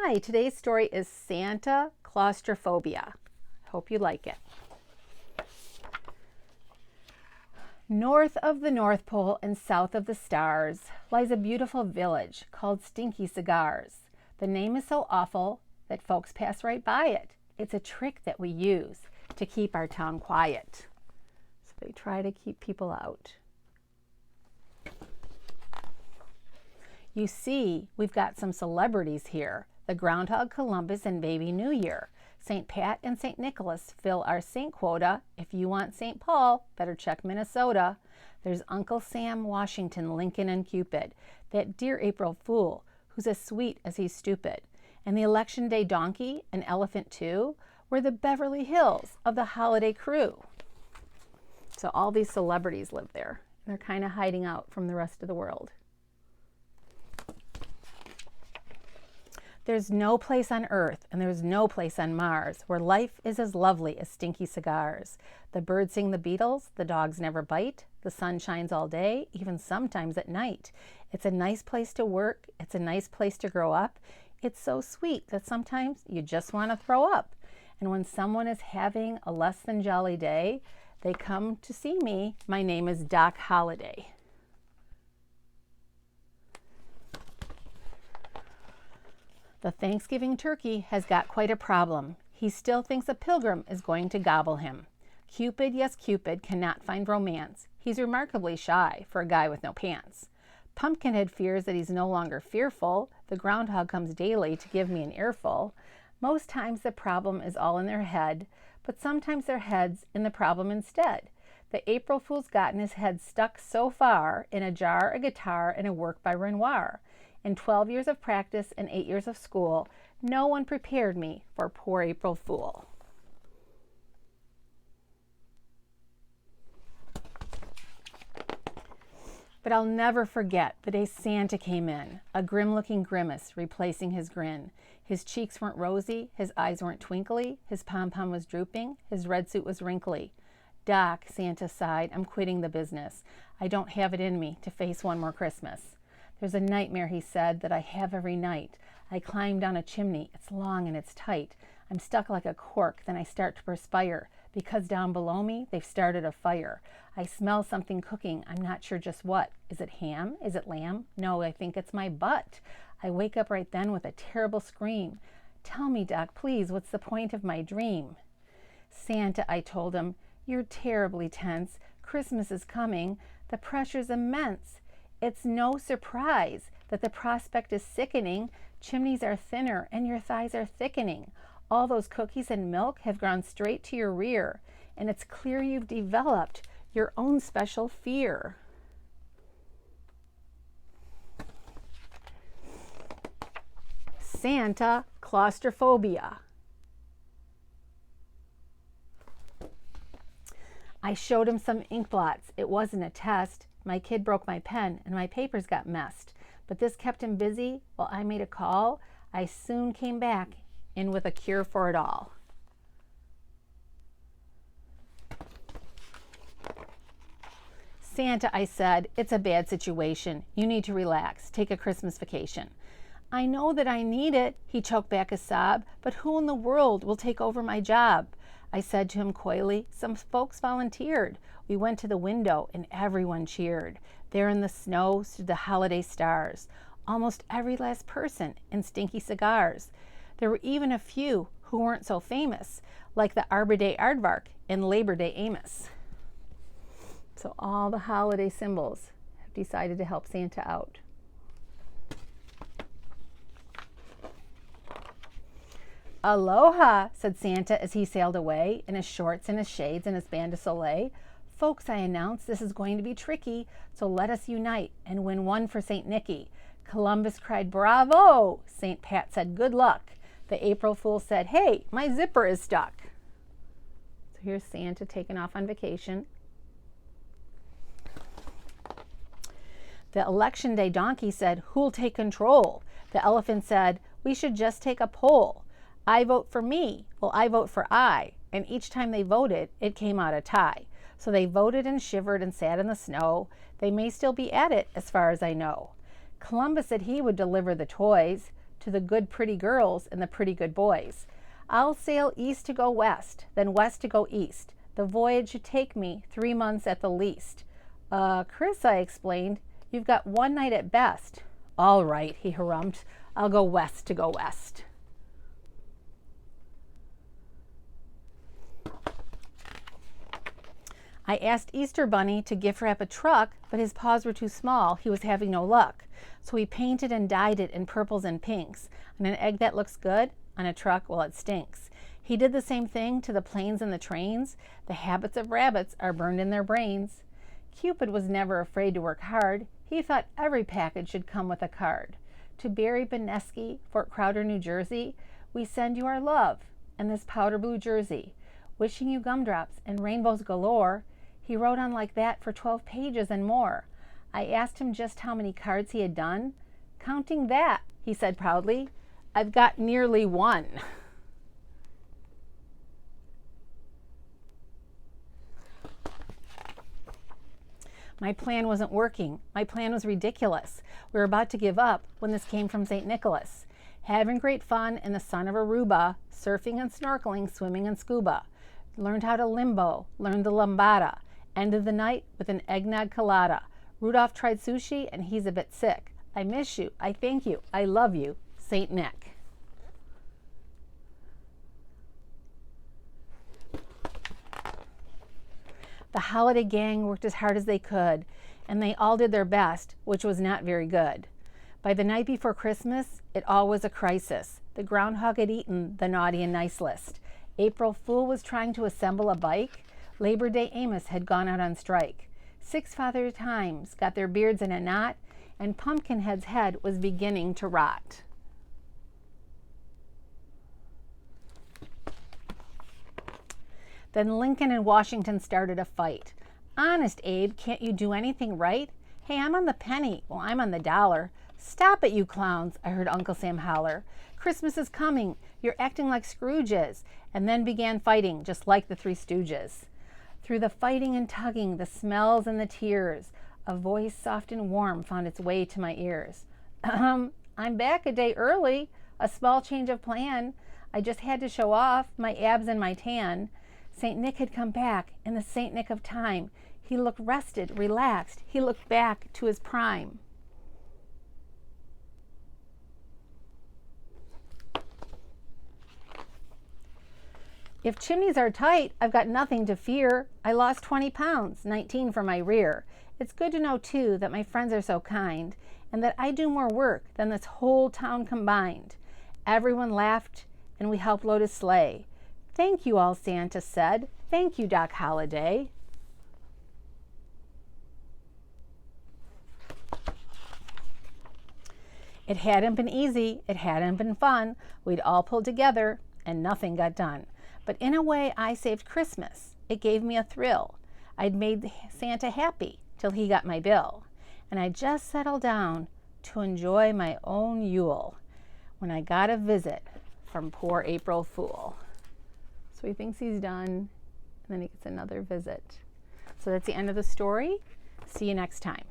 Hi, today's story is Santa Claustrophobia. Hope you like it. North of the North Pole and south of the stars lies a beautiful village called Stinky Cigars. The name is so awful that folks pass right by it. It's a trick that we use to keep our town quiet. So they try to keep people out. You see, we've got some celebrities here. The Groundhog, Columbus, and Baby New Year. St. Pat and St. Nicholas fill our saint quota. If you want St. Paul, better check Minnesota. There's Uncle Sam, Washington, Lincoln, and Cupid. That dear April Fool, who's as sweet as he's stupid. And the Election Day donkey, an elephant too, were the Beverly Hills of the holiday crew. So all these celebrities live there. They're kind of hiding out from the rest of the world. There's no place on Earth and there's no place on Mars where life is as lovely as Stinky Cigars. The birds sing the Beatles, the dogs never bite, the sun shines all day, even sometimes at night. It's a nice place to work, it's a nice place to grow up. It's so sweet that sometimes you just want to throw up. And when someone is having a less than jolly day, they come to see me. My name is Doc Holliday. The Thanksgiving turkey has got quite a problem. He still thinks a pilgrim is going to gobble him. Cupid, yes, Cupid, cannot find romance. He's remarkably shy for a guy with no pants. Pumpkinhead fears that he's no longer fearful. The groundhog comes daily to give me an earful. Most times the problem is all in their head, but sometimes their head's in the problem instead. The April Fool's gotten his head stuck so far in a jar, a guitar, and a work by Renoir. In 12 years of practice and 8 years of school, no one prepared me for poor April Fool. But I'll never forget the day Santa came in, a grim-looking grimace replacing his grin. His cheeks weren't rosy, his eyes weren't twinkly, his pom-pom was drooping, his red suit was wrinkly. Doc, Santa sighed, I'm quitting the business. I don't have it in me to face one more Christmas. There's a nightmare, he said, that I have every night. I climb down a chimney. It's long and it's tight. I'm stuck like a cork. Then I start to perspire because down below me, they've started a fire. I smell something cooking. I'm not sure just what. Is it ham? Is it lamb? No, I think it's my butt. I wake up right then with a terrible scream. Tell me, Doc, please, what's the point of my dream? Santa, I told him, you're terribly tense. Christmas is coming. The pressure's immense. It's no surprise that the prospect is sickening. Chimneys are thinner and your thighs are thickening. All those cookies and milk have gone straight to your rear, and it's clear you've developed your own special fear. Santa Claustrophobia. I showed him some ink blots. It wasn't a test. My kid broke my pen and my papers got messed. But this kept him busy while I made a call. I soon came back in with a cure for it all. Santa, I said, it's a bad situation. You need to relax. Take a Christmas vacation. I know that I need it, he choked back a sob, but who in the world will take over my job? I said to him coyly, some folks volunteered. We went to the window and everyone cheered. There in the snow stood the holiday stars, almost every last person in Stinky Cigars. There were even a few who weren't so famous, like the Arbor Day Aardvark and Labor Day Amos. So all the holiday symbols have decided to help Santa out. Aloha, said Santa as he sailed away in his shorts and his shades and his band de soleil. Folks, I announced, this is going to be tricky, so let us unite and win one for St. Nicky. Columbus cried, bravo! St. Pat said, good luck. The April Fool said, hey, my zipper is stuck. So here's Santa taking off on vacation. The Election Day donkey said, who'll take control? The elephant said, we should just take a poll. I vote for me. Well, I vote for I. And each time they voted, it came out a tie. So they voted and shivered and sat in the snow. They may still be at it, as far as I know. Columbus said he would deliver the toys. to the good pretty girls and the pretty good boys. I'll sail east to go west, then west to go east. The voyage should take me 3 months at the least. Chris, I explained, you've got 1 night at best. All right, he harrumphed, I'll go west to go west. I asked Easter Bunny to gift wrap a truck, but his paws were too small. He was having no luck. So he painted and dyed it in purples and pinks. On an egg that looks good, on a truck, well, it stinks. He did the same thing to the planes and the trains. The habits of rabbits are burned in their brains. Cupid was never afraid to work hard. He thought every package should come with a card. To Barry Benesky, Fort Crowder, New Jersey, we send you our love and this powder blue jersey. Wishing you gumdrops and rainbows galore. He wrote on like that for 12 pages and more. I asked him just how many cards he had done. Counting that, he said proudly, I've got nearly 1. My plan wasn't working. My plan was ridiculous. We were about to give up when this came from St. Nicholas. Having great fun in the sun of Aruba, surfing and snorkeling, swimming and scuba. Learned how to limbo, learned the lambada. Ended the night with an eggnog colada. Rudolph tried sushi and he's a bit sick. I miss you, I thank you, I love you, St. Nick. The holiday gang worked as hard as they could, and they all did their best, which was not very good. By the night before Christmas, it all was a crisis. The groundhog had eaten the naughty and nice list. April Fool was trying to assemble a bike. Labor Day Amos had gone out on strike. 6 Father Times got their beards in a knot, and Pumpkinhead's head was beginning to rot. Then Lincoln and Washington started a fight. Honest, Abe, can't you do anything right? Hey, I'm on the penny. Well, I'm on the dollar. Stop it, you clowns, I heard Uncle Sam holler. Christmas is coming. You're acting like Scrooges. And then began fighting, just like the Three Stooges. Through the fighting and tugging, the smells and the tears, a voice soft and warm found its way to my ears. I'm back a day early. A small change of plan. I just had to show off my abs and my tan. St. Nick had come back in the St. Nick of time. He looked rested, relaxed. He looked back to his prime. If chimneys are tight, I've got nothing to fear. I lost 20 pounds, 19 for my rear. It's good to know, too, that my friends are so kind and that I do more work than this whole town combined. Everyone laughed, and we helped load his sleigh. Thank you all, Santa said. Thank you, Doc Holliday. It hadn't been easy. It hadn't been fun. We'd all pulled together, and nothing got done. But in a way, I saved Christmas. It gave me a thrill. I'd made Santa happy till he got my bill. And I just settled down to enjoy my own Yule when I got a visit from poor April Fool. So he thinks he's done, and then he gets another visit. So that's the end of the story. See you next time.